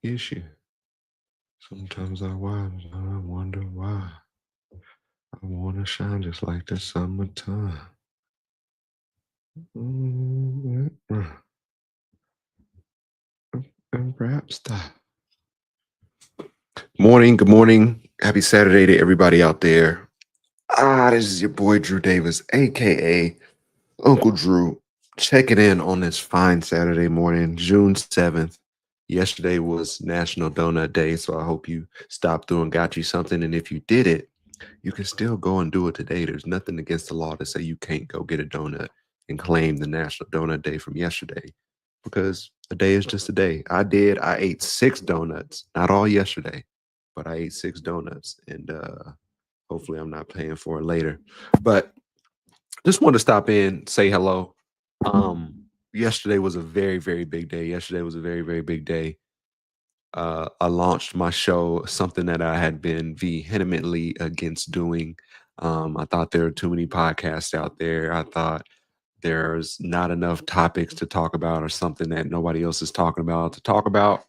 issue. Sometimes I wonder why. I wanna shine just like the summertime. Mm, and perhaps the morning. Good morning. Happy Saturday to everybody out there. This is your boy Drew Davis, aka Uncle Drew, checking in on this fine Saturday morning, June 7th. Yesterday was National Donut Day, so I hope you stopped through and got you something. And if you did it, you can still go and do it today. There's nothing against the law to say you can't go get a donut and claim the National Donut Day from yesterday because a day is just a day. I ate six donuts, not all yesterday, but I ate six donuts, and hopefully I'm not paying for it later. But just wanted to stop in, say hello. Yesterday was a very, very big day. Yesterday was a very, very big day. I launched my show, something that I had been vehemently against doing. I thought there are too many podcasts out there. I thought there's not enough topics to talk about or something that nobody else is talking about to talk about.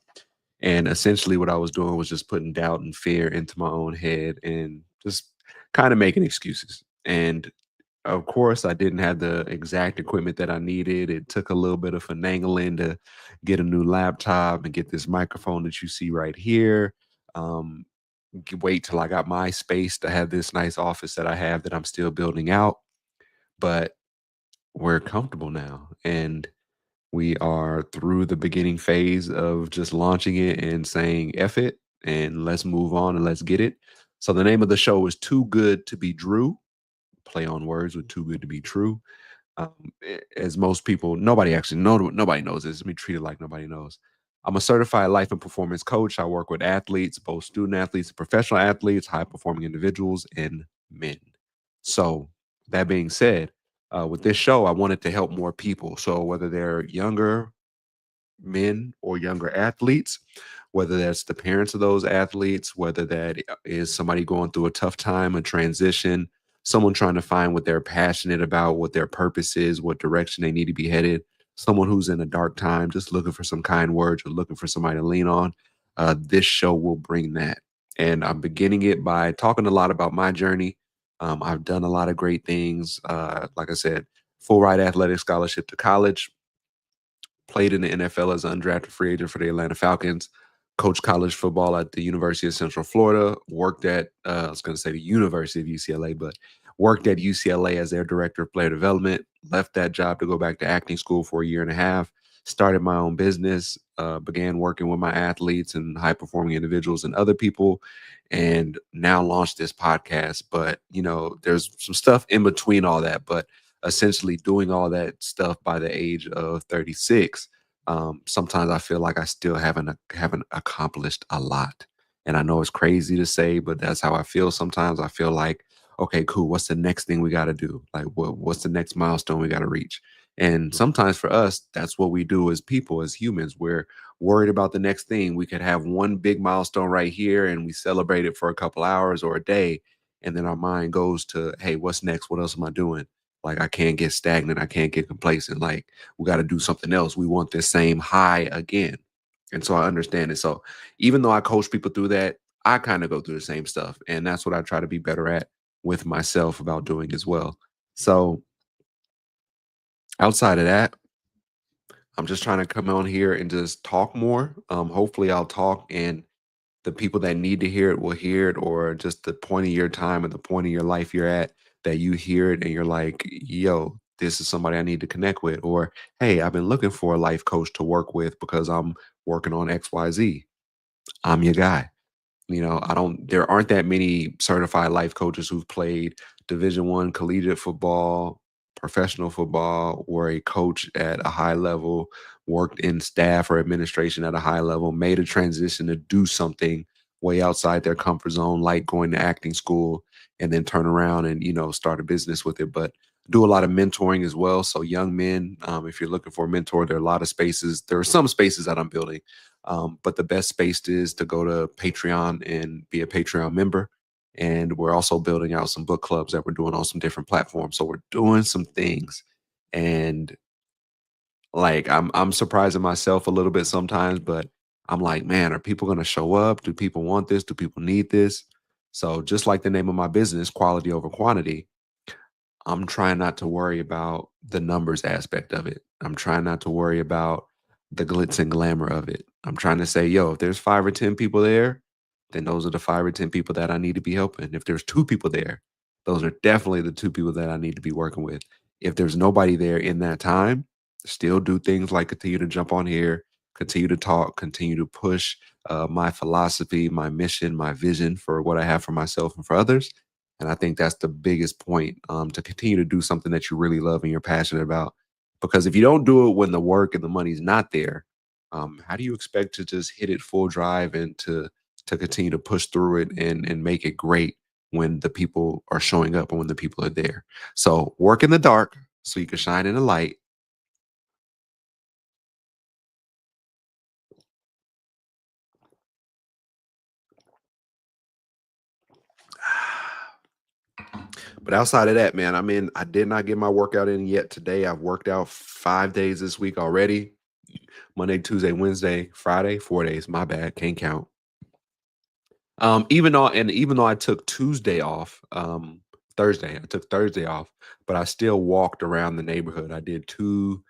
And essentially, what I was doing was just putting doubt and fear into my own head and just kind of making excuses. And of course, I didn't have the exact equipment that I needed. It took a little bit of finagling to get a new laptop and get this microphone that you see right here. Um, Wait till I got my space to have this nice office that I have that I'm still building out. But we're comfortable now. And we are through the beginning phase of just launching it and saying F it and let's move on and let's get it. So the name of the show is Too Good to Be Drew, play on words with Too Good to Be True. As most people, nobody knows this. Let me treat it like nobody knows. I'm a certified life and performance coach. I work with athletes, both student athletes, professional athletes, high performing individuals, and men. So that being said, with this show, I wanted to help more people. So whether they're younger men or younger athletes, whether that's the parents of those athletes, whether that is somebody going through a tough time, a transition, someone trying to find what they're passionate about, what their purpose is, what direction they need to be headed, someone who's in a dark time, just looking for some kind words or looking for somebody to lean on. This show will bring that. And I'm beginning it by talking a lot about my journey. I've done a lot of great things. Like I said, full ride athletic scholarship to college, played in the NFL as an undrafted free agent for the Atlanta Falcons, coached college football at the University of Central Florida, worked at, I was going to say the University of UCLA, but worked at UCLA as their director of player development, left that job to go back to acting school for a year and a half, started my own business, began working with my athletes and high performing individuals and other people, and now launched this podcast. But, there's some stuff in between all that, but essentially doing all that stuff by the age of 36, sometimes I feel like I still haven't accomplished a lot. And I know it's crazy to say, but that's how I feel sometimes. I feel like, okay, cool, what's the next thing we got to do? Like what's the next milestone we got to reach? And sometimes for us, that's what we do as people, as humans. We're worried about the next thing. We could have one big milestone right here and we celebrate it for a couple hours or a day. And then our mind goes to, hey, what's next? What else am I doing? Like, I can't get stagnant. I can't get complacent. Like, we got to do something else. We want this same high again. And so I understand it. So even though I coach people through that, I kind of go through the same stuff. And that's what I try to be better at with myself about doing as well. So outside of that, I'm just trying to come on here and just talk more. Hopefully I'll talk and the people that need to hear it will hear it, or just the point of your time and the point of your life you're at, that you hear it and you're like, yo, this is somebody I need to connect with. Or, hey, I've been looking for a life coach to work with because I'm working on XYZ. I'm your guy. I don't there aren't that many certified life coaches who've played Division 1 collegiate football, professional football, or a coach at a high level, worked in staff or administration at a high level, made a transition to do something way outside their comfort zone, like going to acting school, and then turn around and, start a business with it. But do a lot of mentoring as well. So young men, if you're looking for a mentor, there are a lot of spaces. There are some spaces that I'm building, but the best space is to go to Patreon and be a Patreon member. And we're also building out some book clubs that we're doing on some different platforms. So we're doing some things. And like I'm surprising myself a little bit sometimes, but I'm like, man, are people going to show up? Do people want this? Do people need this? So just like the name of my business, quality over quantity, I'm trying not to worry about the numbers aspect of it. I'm trying not to worry about the glitz and glamour of it. I'm trying to say, yo, if there's 5 or 10 people there, then those are the 5 or 10 people that I need to be helping. If there's 2 people there, those are definitely the 2 people that I need to be working with. If there's nobody there in that time, still do things like continue to jump on here, continue to talk, continue to push my philosophy, my mission, my vision for what I have for myself and for others. And I think that's the biggest point, to continue to do something that you really love and you're passionate about. Because if you don't do it when the work and the money's not there, how do you expect to just hit it full drive and to continue to push through it and make it great when the people are showing up and when the people are there? So work in the dark so you can shine in the light. But outside of that, man, I did not get my workout in yet today. I've worked out 5 days this week already. Monday, Tuesday, Wednesday, Friday, 4 days. My bad, can't count. Even though I took Tuesday off, Thursday, I took Thursday off, but I still walked around the neighborhood. I did two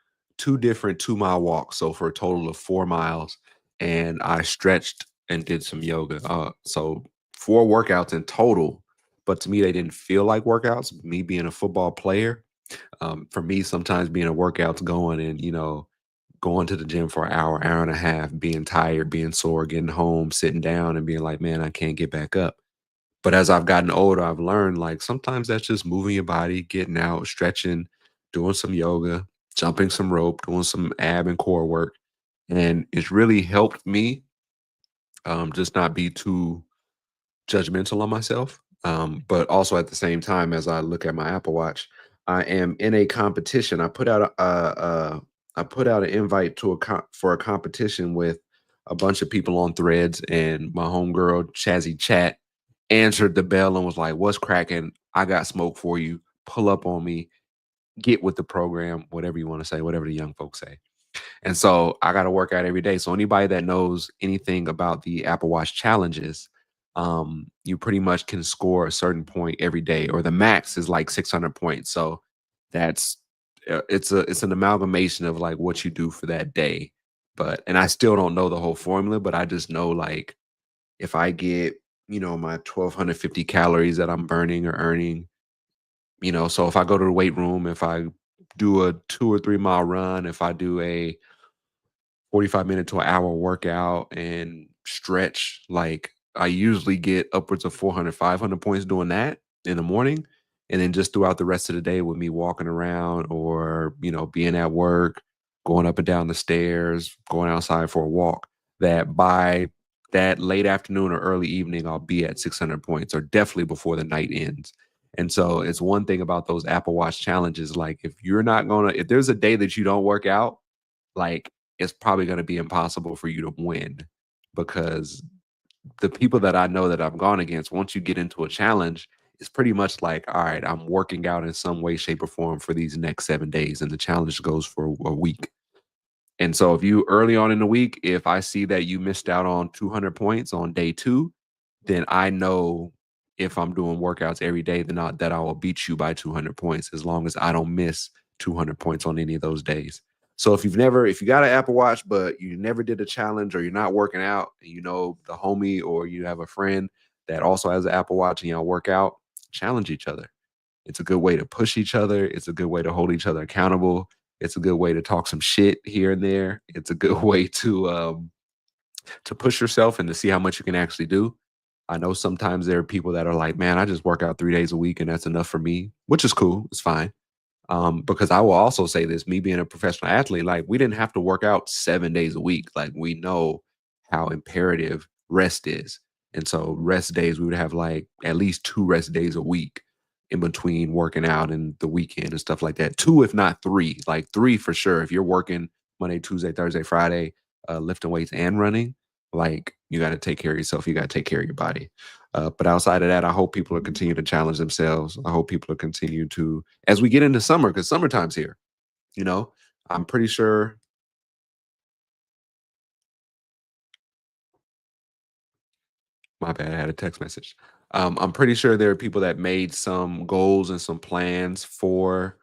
different 2 mile walks, so for a total of 4 miles, and I stretched and did some yoga. So 4 workouts in total, but to me they didn't feel like workouts. Me being a football player, for me sometimes being a workout's going and going to the gym for an hour, hour and a half, being tired, being sore, getting home, sitting down and being like, man, I can't get back up. But as I've gotten older, I've learned like sometimes that's just moving your body, getting out, stretching, doing some yoga, jumping some rope, doing some ab and core work. And it's really helped me, just not be too judgmental on myself. But also at the same time, as I look at my Apple Watch, I am in a competition. I put out an invite to for a competition with a bunch of people on Threads, and my homegirl Chazzy Chat answered the bell and was like, "What's cracking? I got smoke for you. Pull up on me. Get with the program. Whatever you want to say. Whatever the young folks say." And so I got to work out every day. So anybody that knows anything about the Apple Watch challenges, you pretty much can score a certain point every day, or the max is like 600 points. So that's it's an amalgamation of like what you do for that day. But and I still don't know the whole formula, but I just know like if I get my 1250 calories that I'm burning or earning, so if I go to the weight room, if I do a 2 or 3 mile run, if I do a 45 minute to an hour workout and stretch, like I usually get upwards of 400, 500 points doing that in the morning. And then just throughout the rest of the day with me walking around or, being at work, going up and down the stairs, going outside for a walk, that by that late afternoon or early evening, I'll be at 600 points or definitely before the night ends. And so it's one thing about those Apple Watch challenges. Like if there's a day that you don't work out, like it's probably going to be impossible for you to win because the people that I know that I've gone against, once you get into a challenge, it's pretty much like, all right, I'm working out in some way, shape, or form for these next 7 days. And the challenge goes for a week. And so if you early on in the week, if I see that you missed out on 200 points on day two, then I know if I'm doing workouts every day, then that I will beat you by 200 points as long as I don't miss 200 points on any of those days. So if you got an Apple Watch, but you never did a challenge or you're not working out, and you know the homie or you have a friend that also has an Apple Watch and y'all work out, challenge each other. It's a good way to push each other. It's a good way to hold each other accountable. It's a good way to talk some shit here and there. It's a good way to push yourself and to see how much you can actually do. I know sometimes there are people that are like, man, I just work out 3 days a week and that's enough for me, which is cool. It's fine. Because I will also say this, me being a professional athlete, like we didn't have to work out 7 days a week. Like we know how imperative rest is. And so rest days, we would have like at least 2 rest days a week in between working out and the weekend and stuff like that. Two, if not three, like three for sure. If you're working Monday, Tuesday, Thursday, Friday, lifting weights and running, like you got to take care of yourself. You got to take care of your body. But outside of that, I hope people are continue to challenge themselves. I hope people are continue to as we get into summer, because 'cause summertime's here, you know, I'm pretty sure. My bad, I had a text message. I'm pretty sure there are people that made some goals and some plans for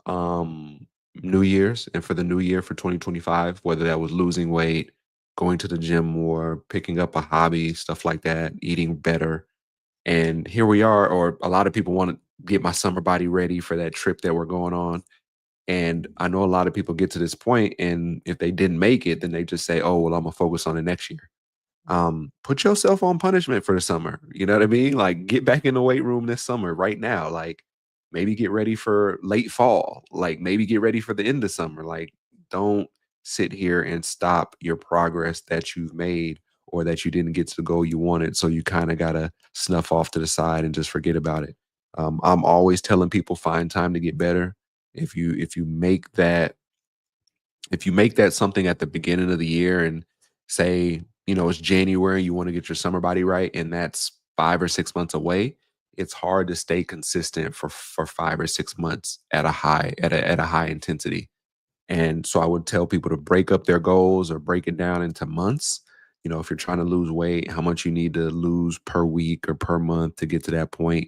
um New Year's and for the new year for 2025, whether that was losing weight, going to the gym more, picking up a hobby, stuff like that, eating better. And here we are, or a lot of people want to get my summer body ready for that trip that we're going on. And I know a lot of people get to this point, and if they didn't make it, then they just say, "Oh, well, I'm gonna focus on it next year." Put yourself on punishment for the summer. You know what I mean? Like get back in the weight room this summer right now. Like maybe get ready for late fall. Like maybe get ready for the end of summer. Like don't sit here and stop your progress that you've made or that you didn't get to the goal you wanted. So you kind of gotta snuff off to the side and just forget about it. I'm always telling people find time to get better. If you make that if you make that something at the beginning of the year and say, it's January, you want to get your summer body right, and that's 5 or 6 months away, it's hard to stay consistent for 5 or 6 months at a high intensity. And so I would tell people to break up their goals or break it down into months. If you're trying to lose weight, how much you need to lose per week or per month to get to that point.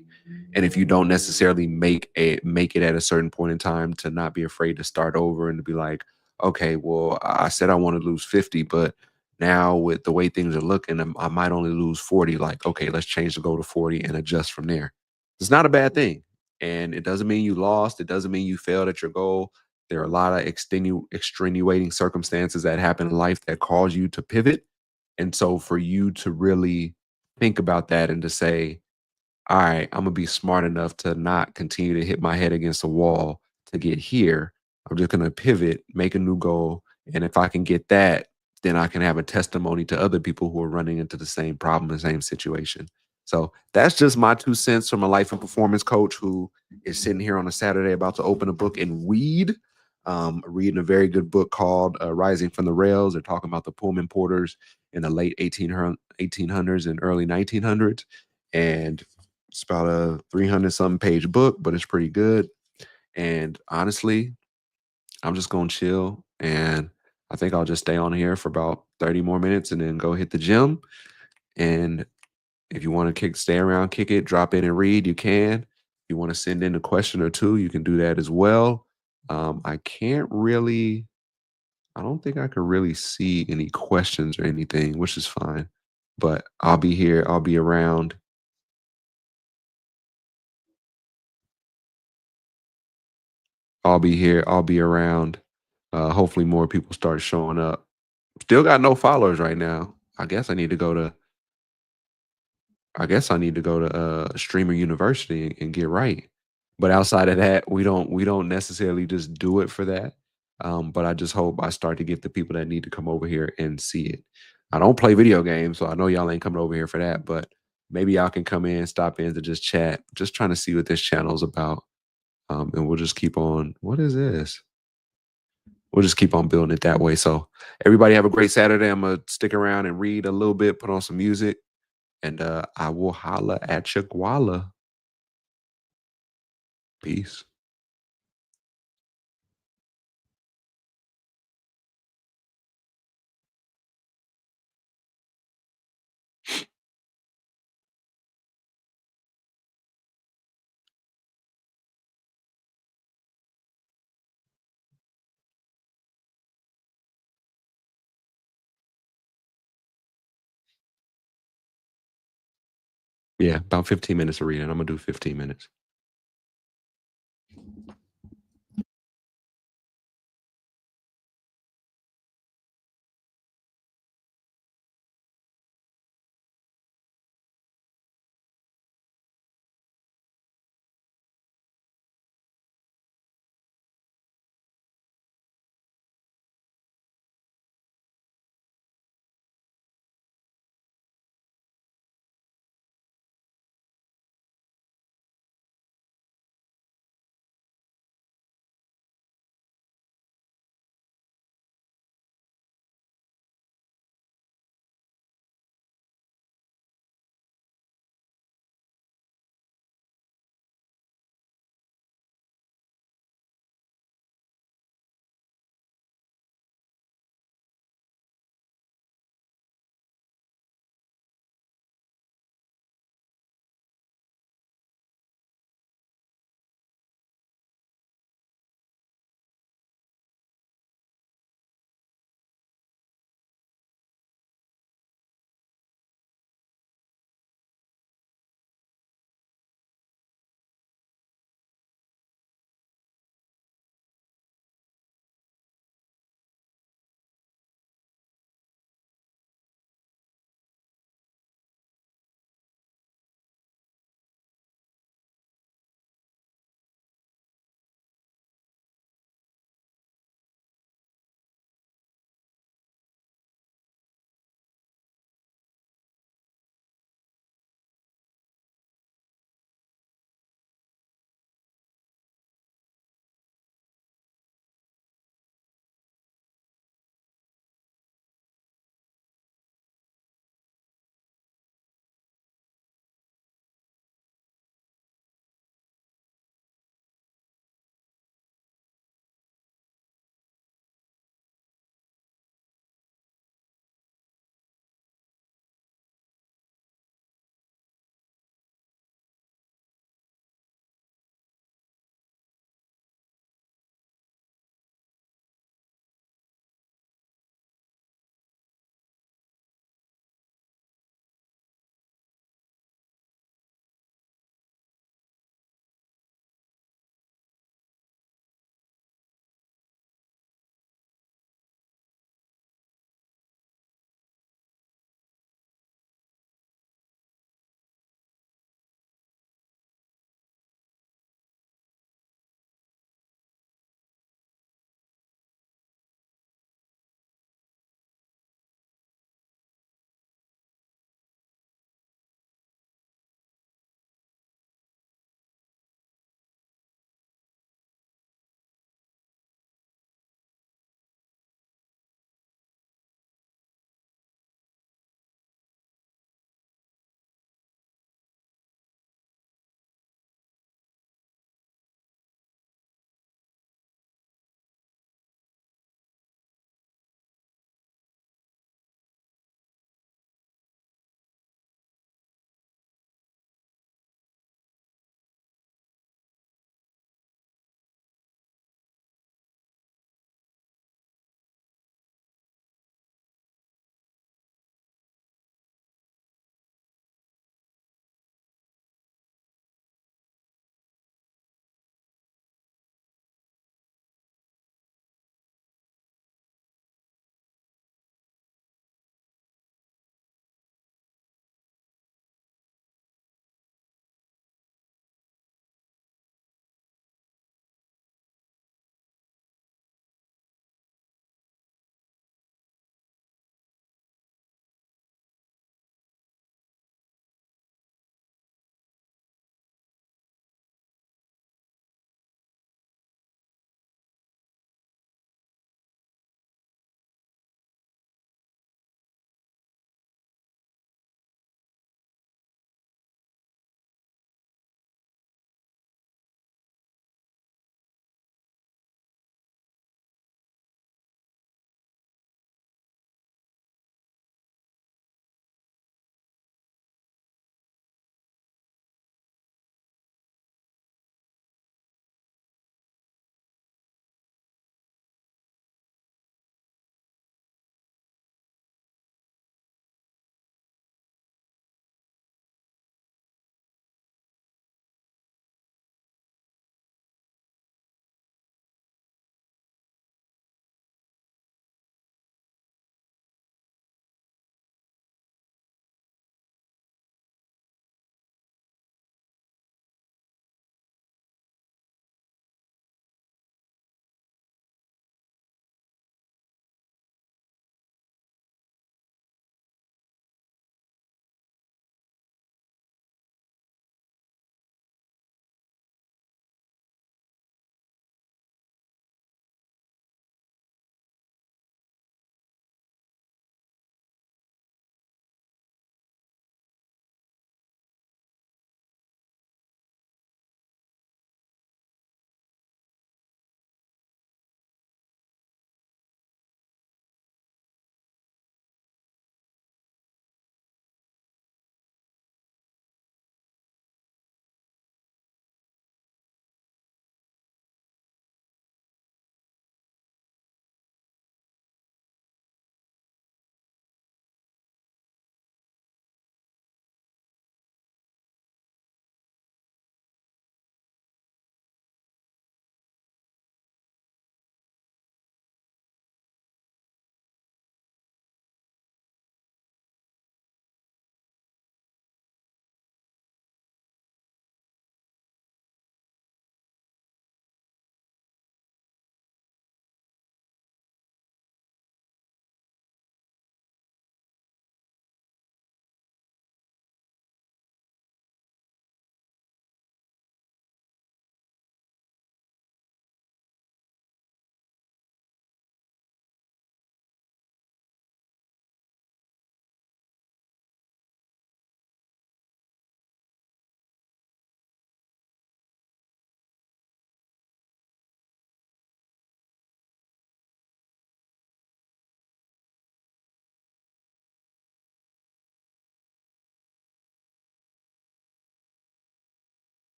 And if you don't necessarily make it at a certain point in time, to not be afraid to start over and to be like, okay, well, I said I want to lose 50, but now with the way things are looking, I might only lose 40. Like, okay, let's change the goal to 40 and adjust from there. It's not a bad thing. And it doesn't mean you lost. It doesn't mean you failed at your goal. There are a lot of extenuating circumstances that happen in life that cause you to pivot. And so for you to really think about that and to say, all right, I'm gonna be smart enough to not continue to hit my head against a wall to get here. I'm just gonna pivot, make a new goal. And if I can get that, then I can have a testimony to other people who are running into the same problem, the same situation. So that's just my 2 cents from a life and performance coach who is sitting here on a Saturday about to open a book and read. Reading a very good book called Rising from the Rails. They're talking about the Pullman porters in the late 1800s and early 1900s. And it's about a 300 something page book, but it's pretty good. And honestly, I'm just going to chill. And I think I'll just stay on here for about 30 more minutes and then go hit the gym. And if you want to stay around, kick it, drop in and read, you can. If you want to send in a question or two, you can do that as well. I can't really, I don't think I can really see any questions or anything, which is fine. But I'll be here, I'll be around. I'll be here. I'll be around. Hopefully, more people start showing up. Still got no followers right now. I guess I need to go to. I guess I need to go to Streamer University and get right. But outside of that, we don't necessarily just do it for that. But I just hope I start to get the people that need to come over here and see it. I don't play video games, so I know y'all ain't coming over here for that. But maybe y'all can come in, stop in to just chat. Just trying to see what this channel's about. And we'll just keep on. What is this? We'll just keep on building it that way. So everybody have a great Saturday. I'm gonna stick around and read a little bit, put on some music, and I will holla at you, guala. Peace. Yeah, about 15 minutes of reading. I'm gonna do 15 minutes.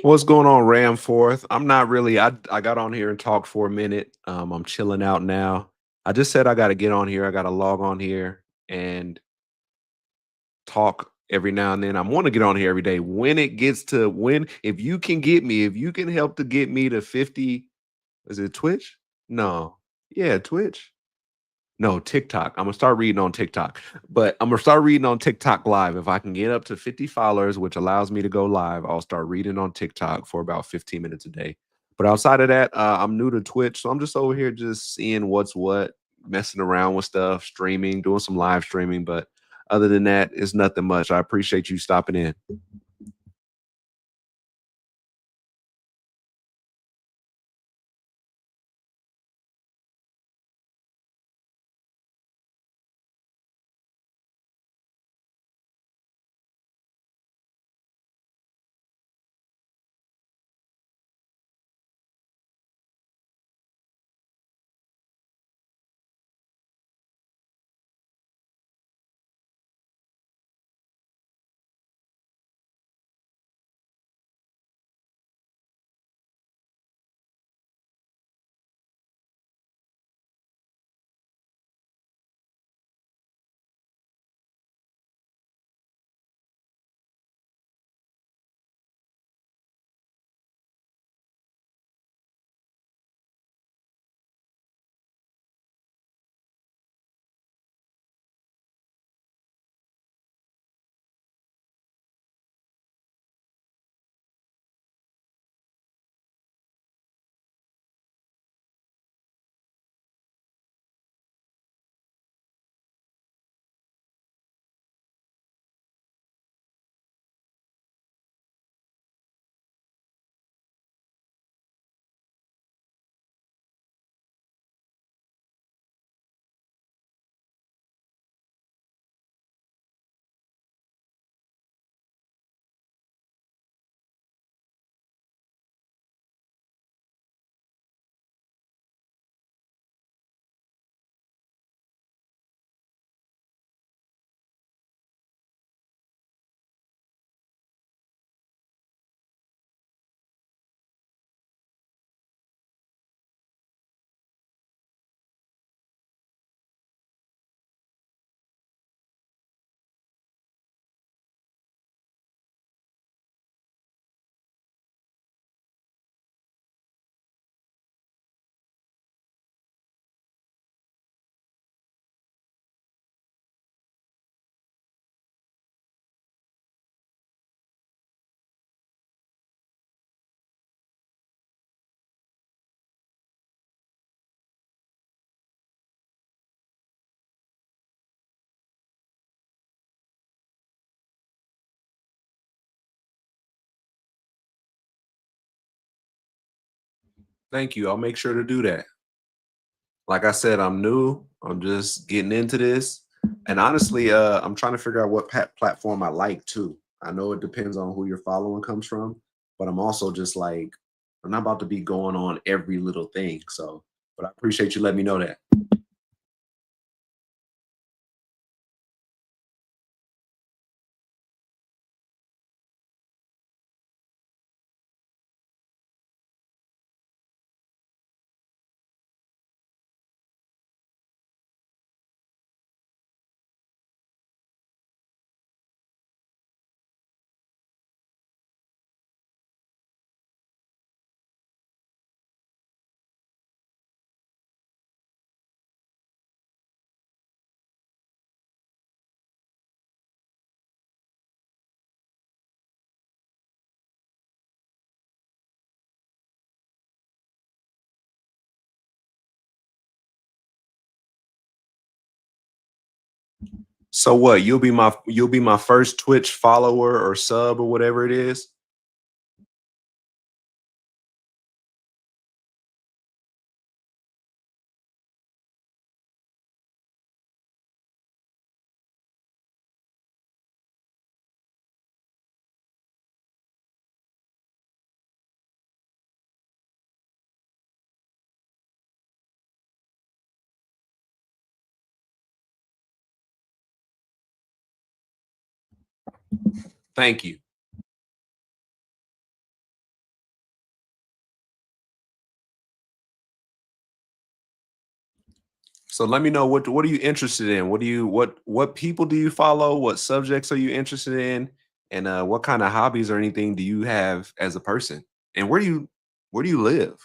What's going on, Ramforth? I'm not really. I got on here and talked for a minute. I'm chilling out now. I just said I got to get on here. I got to log on here and talk every now and then. I want to get on here every day. When it gets to when, if you can get me, if you can help to get me to 50, is it Twitch? No, yeah, Twitch. No, TikTok. Imma start reading on TikTok, but Imma start reading on TikTok live. If I can get up to 50 followers, which allows me to go live, I'll start reading on TikTok for about 15 minutes a day. But outside of that, I'm new to Twitch, so I'm just over here just seeing what's what, messing around with stuff, streaming, doing some live streaming, but other than that, it's nothing much. I appreciate you stopping in. Thank you. I'll make sure to do that. Like I said, I'm new. I'm just getting into this. And honestly, I'm trying to figure out what platform I like too. I know it depends on who your following comes from, but I'm also just like, I'm not about to be going on every little thing. So, but I appreciate you letting me know that. So what? You'll be my first Twitch follower or sub or whatever it is. Thank you. So let me know what are you interested in? What people do you follow? What subjects are you interested in? And what kind of hobbies or anything do you have as a person? And where do you live?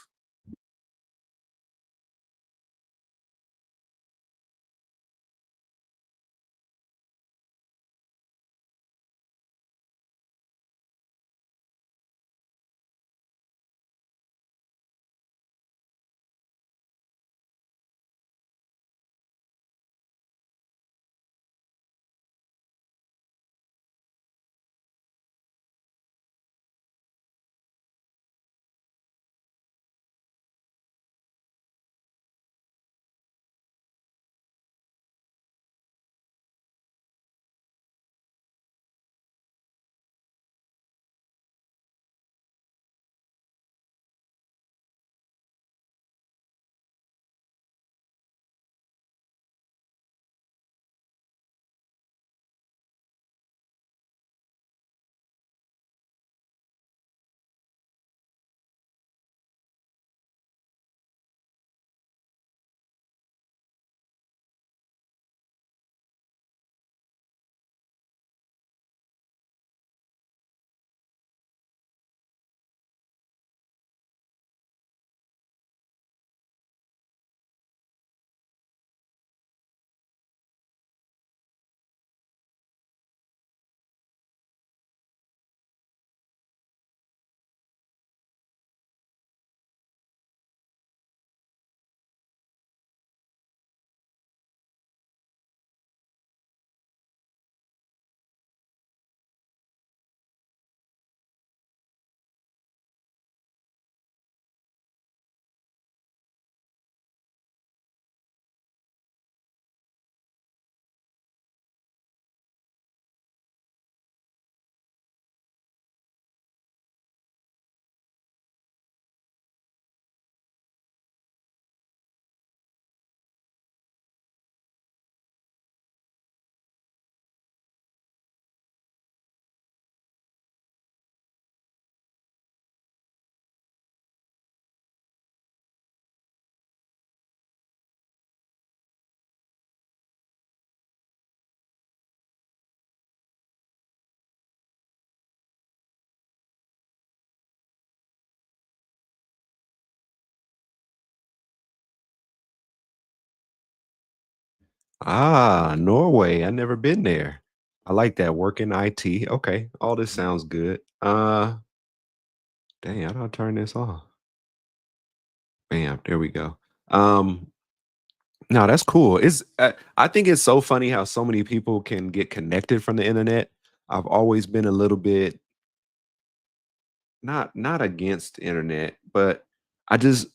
Ah, Norway. I never been there. I like that. Work in IT. Okay. All this sounds good. Dang, how do I turn this off? Bam, there we go. Um, no, that's cool. I think it's so funny how so many people can get connected from the internet. I've always been a little bit not against internet, but I just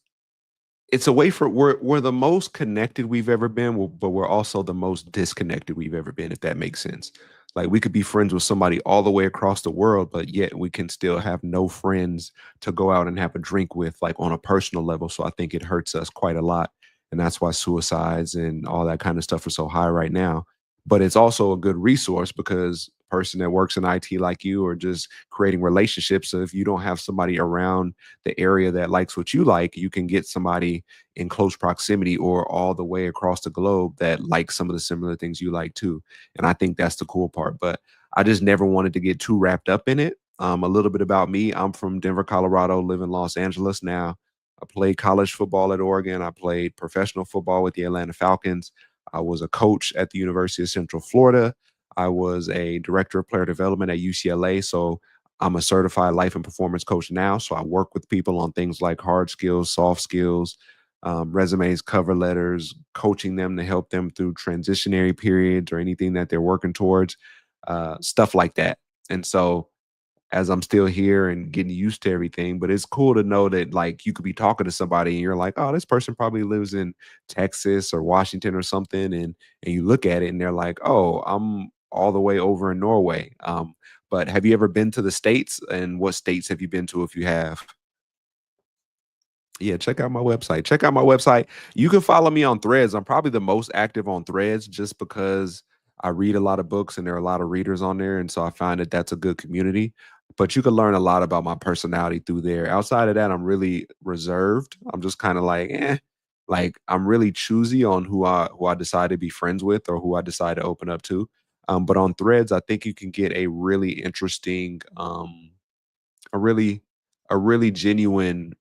it's a way for we're the most connected we've ever been, but we're also the most disconnected we've ever been, if that makes sense. Like we could be friends with somebody all the way across the world, but yet we can still have no friends to go out and have a drink with, like on a personal level. So I think it hurts us quite a lot. And that's why suicides and all that kind of stuff are so high right now. But it's also a good resource because a person that works in IT like you are just creating relationships. So if you don't have somebody around the area that likes what you like, you can get somebody in close proximity or all the way across the globe that likes some of the similar things you like too. And I think that's the cool part. But I just never wanted to get too wrapped up in it. A little bit about me. I'm from Denver, Colorado, live in Los Angeles now. I played college football at Oregon. I played professional football with the Atlanta Falcons. I was a coach at the University of Central Florida. I was a director of player development at UCLA. So I'm a certified life and performance coach now. So I work with people on things like hard skills, soft skills, resumes, cover letters, coaching them to help them through transitionary periods or anything that they're working towards, stuff like that. And so as I'm still here and getting used to everything. But it's cool to know that like you could be talking to somebody and you're like, oh, this person probably lives in Texas or Washington or something, and you look at it and they're like, oh, I'm all the way over in Norway. But have you ever been to the states? And what states have you been to if you have? Yeah, check out my website. Check out my website. You can follow me on Threads. I'm probably the most active on Threads just because I read a lot of books and there are a lot of readers on there. And so I find that that's a good community. But you can learn a lot about my personality through there. Outside of that, I'm really reserved. I'm just kind of like, eh. Like, I'm really choosy on who I decide to be friends with or who I decide to open up to. But on Threads, I think you can get a really interesting, a really a really genuine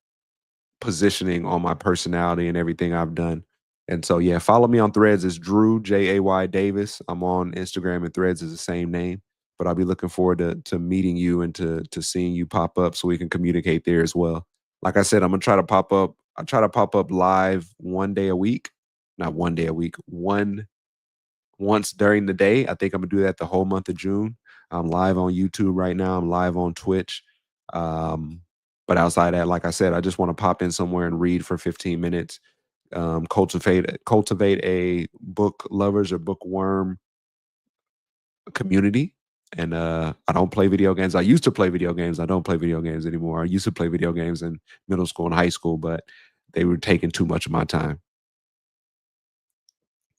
positioning on my personality and everything I've done. And so, yeah, follow me on Threads. It's Drew Jay Davis. I'm on Instagram and Threads is the same name. But I'll be looking forward to meeting you and to seeing you pop up so we can communicate there as well. Like I said, I'm gonna try to pop up. I try to pop up live 1 day a week, not 1 day a week, one once during the day. I think I'm gonna do that the whole month of June. I'm live on YouTube right now. I'm live on Twitch. Um, but outside that, like I said, I just want to pop in somewhere and read for 15 minutes. Cultivate a book lovers or bookworm community. And I don't play video games. I used to play video games. I don't play video games anymore. I used to play video games in middle school and high school, but they were taking too much of my time.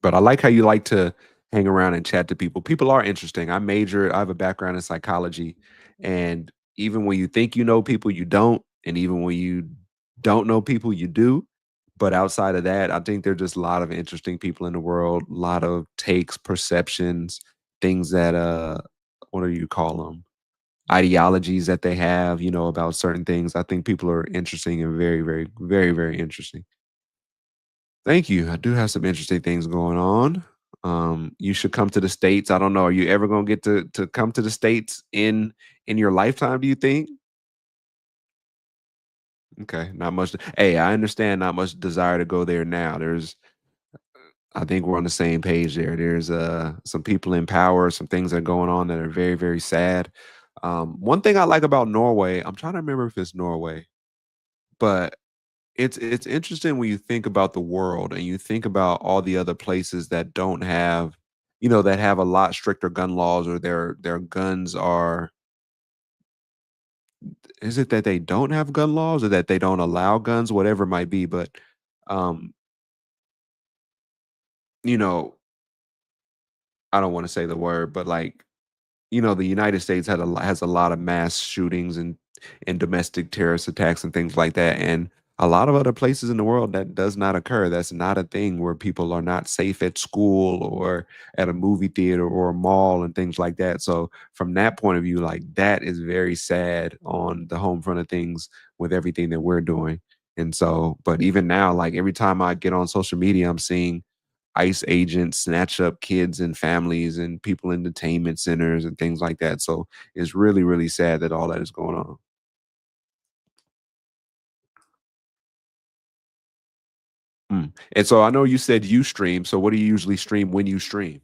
But I like how you like to hang around and chat to people. People are interesting. I have a background in psychology. And even when you think you know people, you don't. And even when you don't know people, you do. But outside of that, I think there're just a lot of interesting people in the world, a lot of takes, perceptions, things that what do you call them? Ideologies that they have, about certain things. I think people are interesting and very, very, very, very interesting. Thank you. I do have some interesting things going on. You should come to the states. I don't know. Are you ever gonna get to come to the states in your lifetime? Do you think? Okay, not much. Hey, I understand. Not much desire to go there now. I think we're on the same page there. There's some people in power, some things that are going on that are very, very sad. One thing I like about Norway, I'm trying to remember if it's Norway, but it's interesting when you think about the world and you think about all the other places that don't have, that have a lot stricter gun laws or their guns are is it that they don't have gun laws or that they don't allow guns, whatever it might be, but um, you know, I don't want to say the word, but like the United States has a lot of mass shootings and domestic terrorist attacks and things like that, and a lot of other places in the world that does not occur. That's not a thing where people are not safe at school or at a movie theater or a mall and things like that. So from that point of view, like that is very sad on the home front of things with everything that we're doing. And so, but even now, like every time I get on social media, I'm seeing ICE agents snatch up kids and families and people in detainment centers and things like that. So it's really, really sad that all that is going on. Mm. And so I know you said you stream. So what do you usually stream when you stream?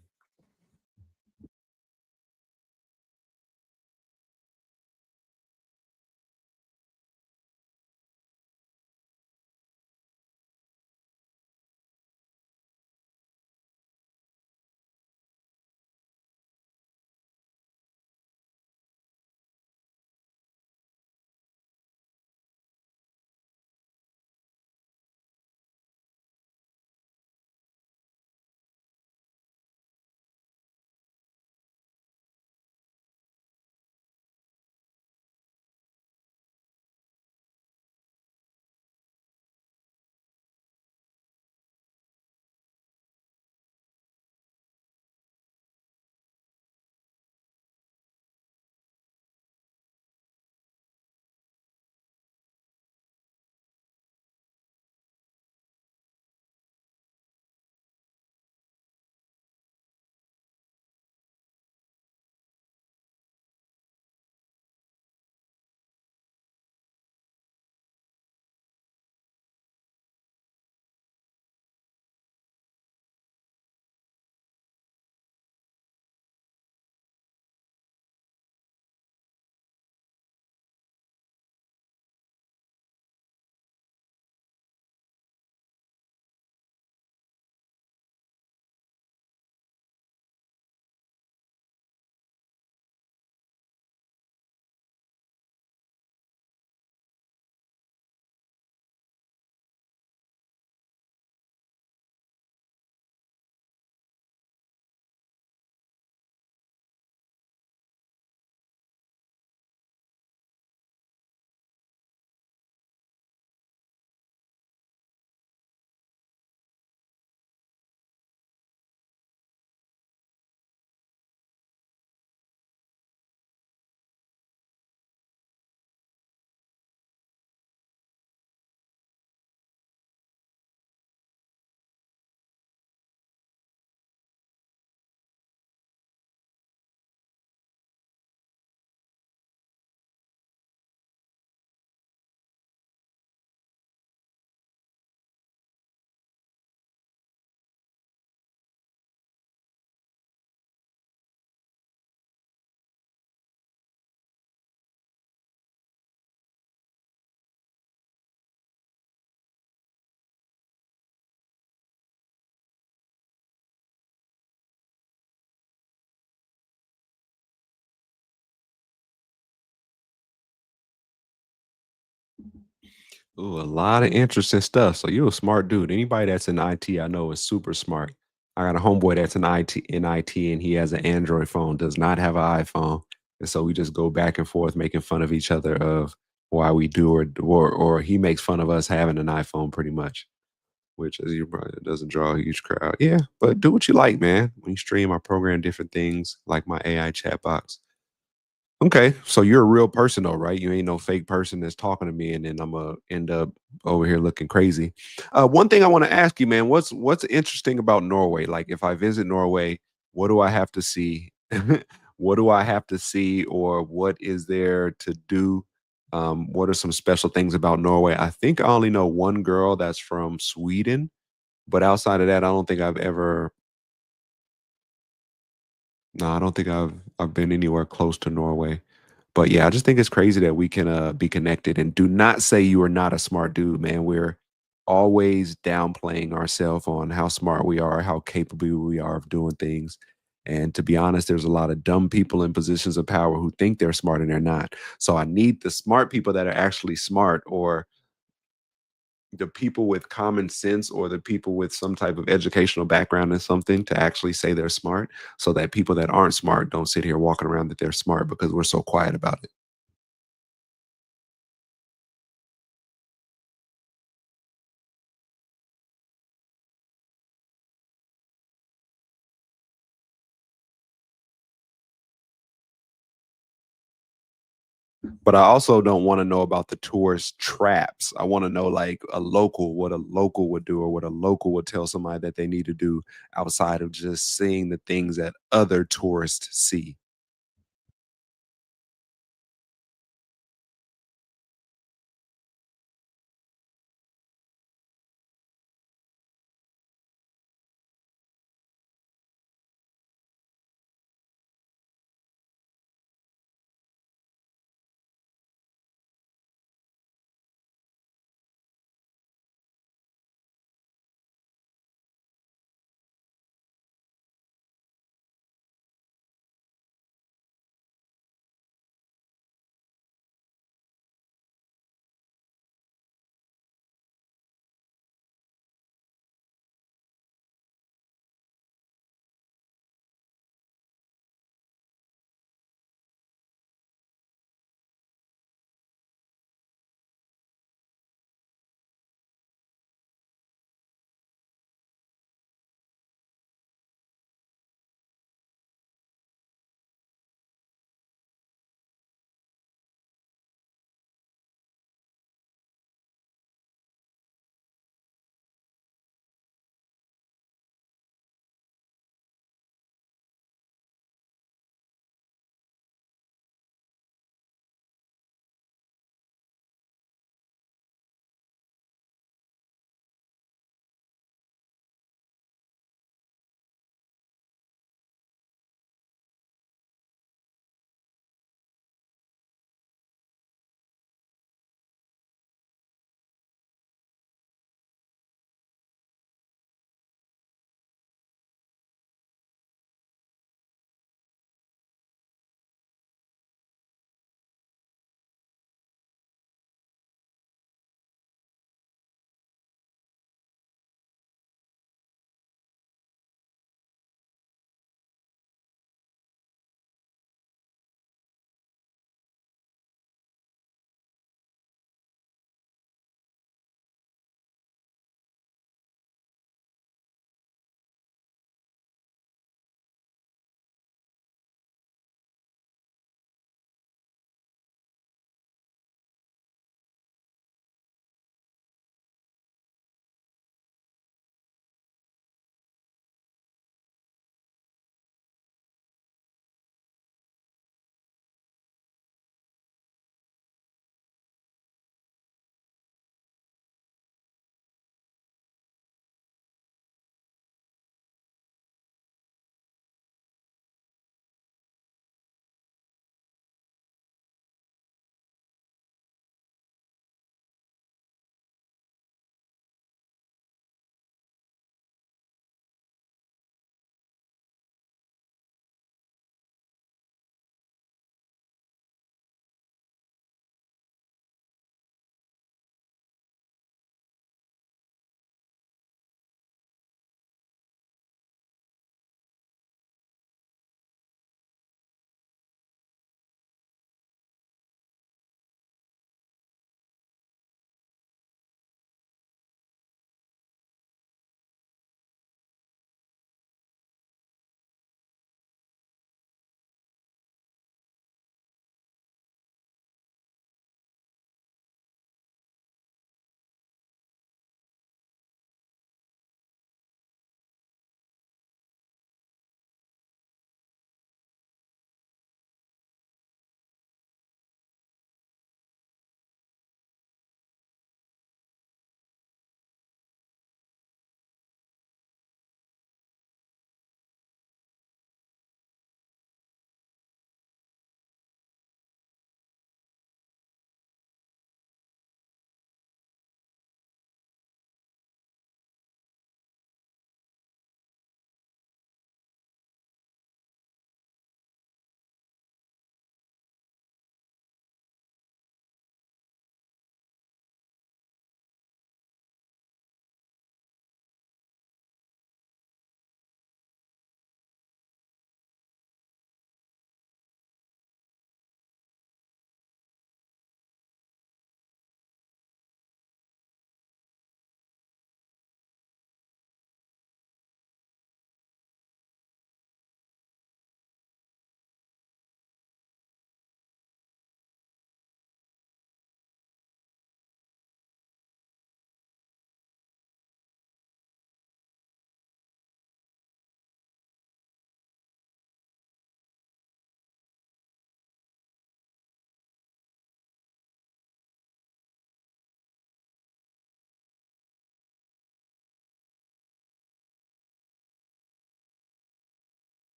Ooh, a lot of interesting stuff. So you're a smart dude. Anybody that's in IT, I know is super smart. I got a homeboy that's in IT, and he has an Android phone, does not have an iPhone. And so we just go back and forth making fun of each other of why we do or he makes fun of us having an iPhone pretty much, which as you probably doesn't draw a huge crowd. Yeah, but do what you like, man. When you stream, I program different things like my AI chat box. Okay, so you're a real person though, right? You ain't no fake person that's talking to me, and then Imma end up over here looking crazy. One thing I want to ask you, man, what's interesting about Norway? Like, if I visit Norway, what do I have to see? What do I have to see, or what is there to do? What are some special things about Norway? I think I only know one girl that's from Sweden, but outside of that, I don't think I've ever. No, I don't think I've been anywhere close to Norway. But yeah, I just think it's crazy that we can be connected. And do not say you are not a smart dude, man. We're always downplaying ourselves on how smart we are, how capable we are of doing things. And to be honest, there's a lot of dumb people in positions of power who think they're smart and they're not. So I need the smart people that are actually smart, or the people with common sense, or the people with some type of educational background in something, to actually say they're smart, so that people that aren't smart don't sit here walking around that they're smart because we're so quiet about it. But I also don't want to know about the tourist traps. I want to know, like, what a local would do, or what a local would tell somebody that they need to do, outside of just seeing the things that other tourists see.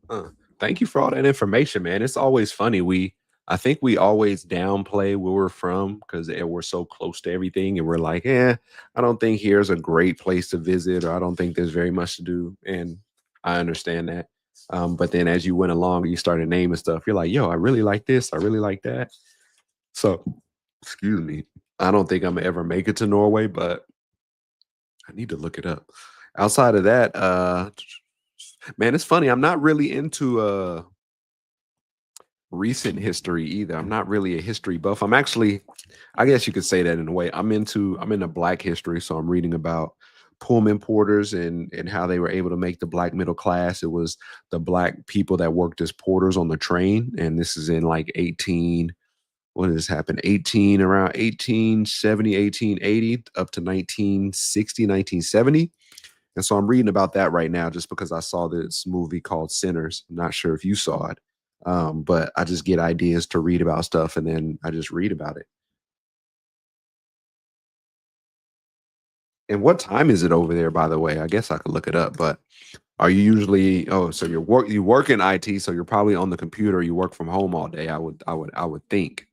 Uh, Thank you for all that information, man. It's always funny. I think we always downplay where we're from because we're so close to everything, and we're like, I don't think here's a great place to visit, or I don't think there's very much to do. And I understand that. But then as you went along, you started naming stuff. You're like, yo, I really like this. I really like that. So, excuse me. I don't think I'm gonna ever make it to Norway, but I need to look it up. Outside of that, man, it's funny. I'm not really into recent history either. I'm not really a history buff. I'm actually, I guess you could say that in a way. I'm into black history, so I'm reading about Pullman porters and how they were able to make the black middle class. It was the black people that worked as porters on the train, and this is in like 18, when did this happen? 18 around 1870, 1880 up to 1960, 1970. And so I'm reading about that right now just because I saw this movie called Sinners. I'm not sure if you saw it, but I just get ideas to read about stuff and then I just read about it. And what time is it over there, by the way? I guess I could look it up, but are you usually, oh, so you work in IT, so you're probably on the computer, you work from home all day. I would think.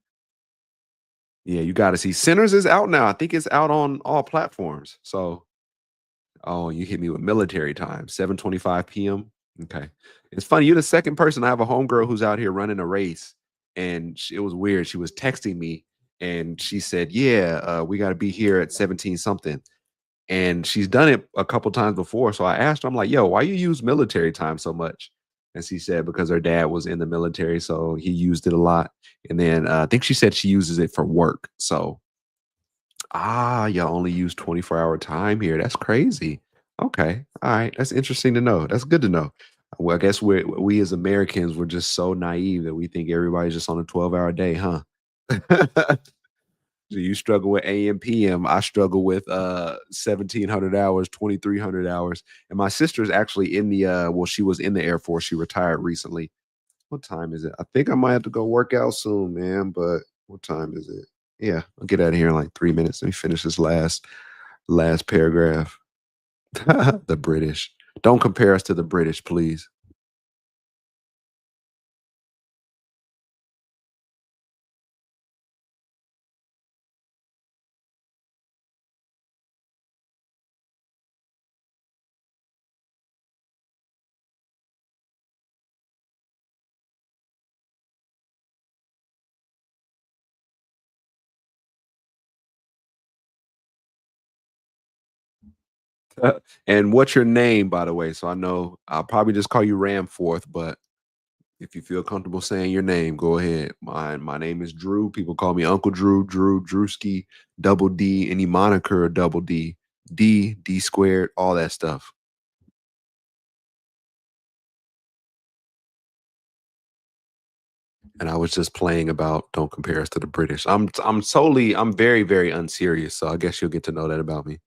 Yeah, you got to see Sinners is out now. I think it's out on all platforms. So, oh, you hit me with military time, 7:25 p.m. Okay. It's funny, you're the second person. I have a homegirl who's out here running a race, and it was weird. She was texting me and she said, "Yeah, we got to be here at 17 something." And she's done it a couple times before. So I asked her, I'm like, "Yo, why you use military time so much?" And she said because her dad was in the military, so he used it a lot. And then I think she said she uses it for work. So y'all only use 24-hour time here. That's crazy. Okay. All right. That's interesting to know. That's good to know. Well, I guess we as Americans, we're just so naive that we think everybody's just on a 12-hour day, huh? So you struggle with AM, PM. I struggle with 1700 hours, 2300 hours. And my sister's actually in the well, she was in the Air Force. She retired recently. What time is it? I think I might have to go work out soon, man. But what time is it? Yeah, I'll get out of here in like 3 minutes. Let me finish this last paragraph. The British. Don't compare us to the British, please. And what's your name, by the way? So I know I'll probably just call you Ramforth, but if you feel comfortable saying your name, go ahead. My name is Drew. People call me Uncle Drew, Drewski, double D, any moniker or double D, D squared, all that stuff. And I was just playing about don't compare us to the British. I'm very, very unserious. So I guess you'll get to know that about me.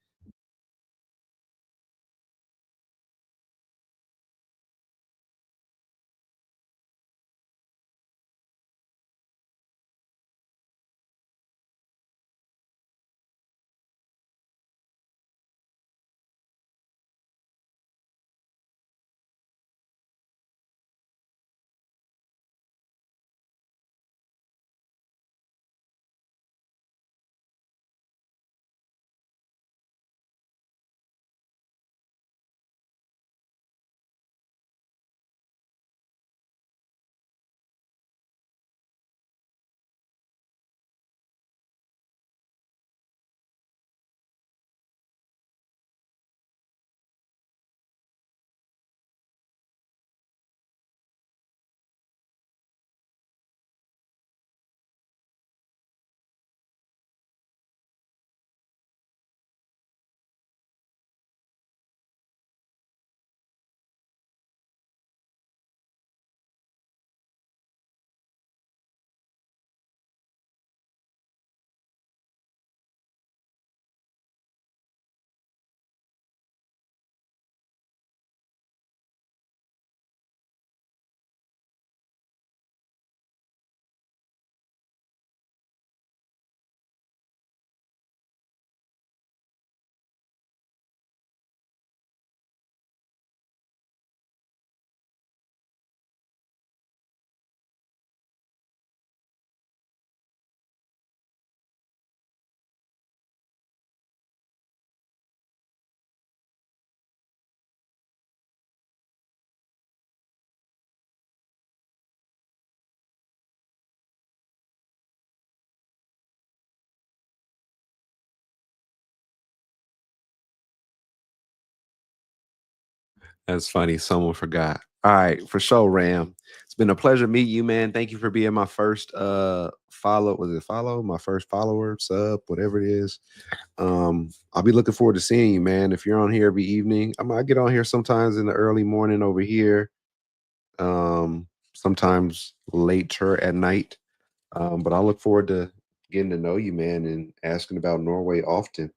That's funny. Someone forgot. All right, for sure, Ram. It's been a pleasure meeting you, man. Thank you for being my first follow. Was it follow? My first follower, sub, whatever it is. I'll be looking forward to seeing you, man. If you're on here every evening, I get on here sometimes in the early morning over here. Sometimes later at night. But I look forward to getting to know you, man, and asking about Norway often.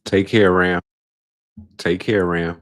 Take care, Ram. Take care, Ram.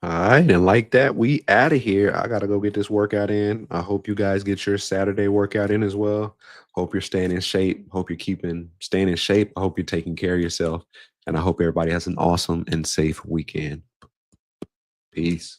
All right, and like that, we out of here. I gotta go get this workout in. I hope you guys get your Saturday workout in as well. Hope you're staying in shape. Hope you're keeping staying in shape. I hope you're taking care of yourself. And I hope everybody has an awesome and safe weekend. Peace.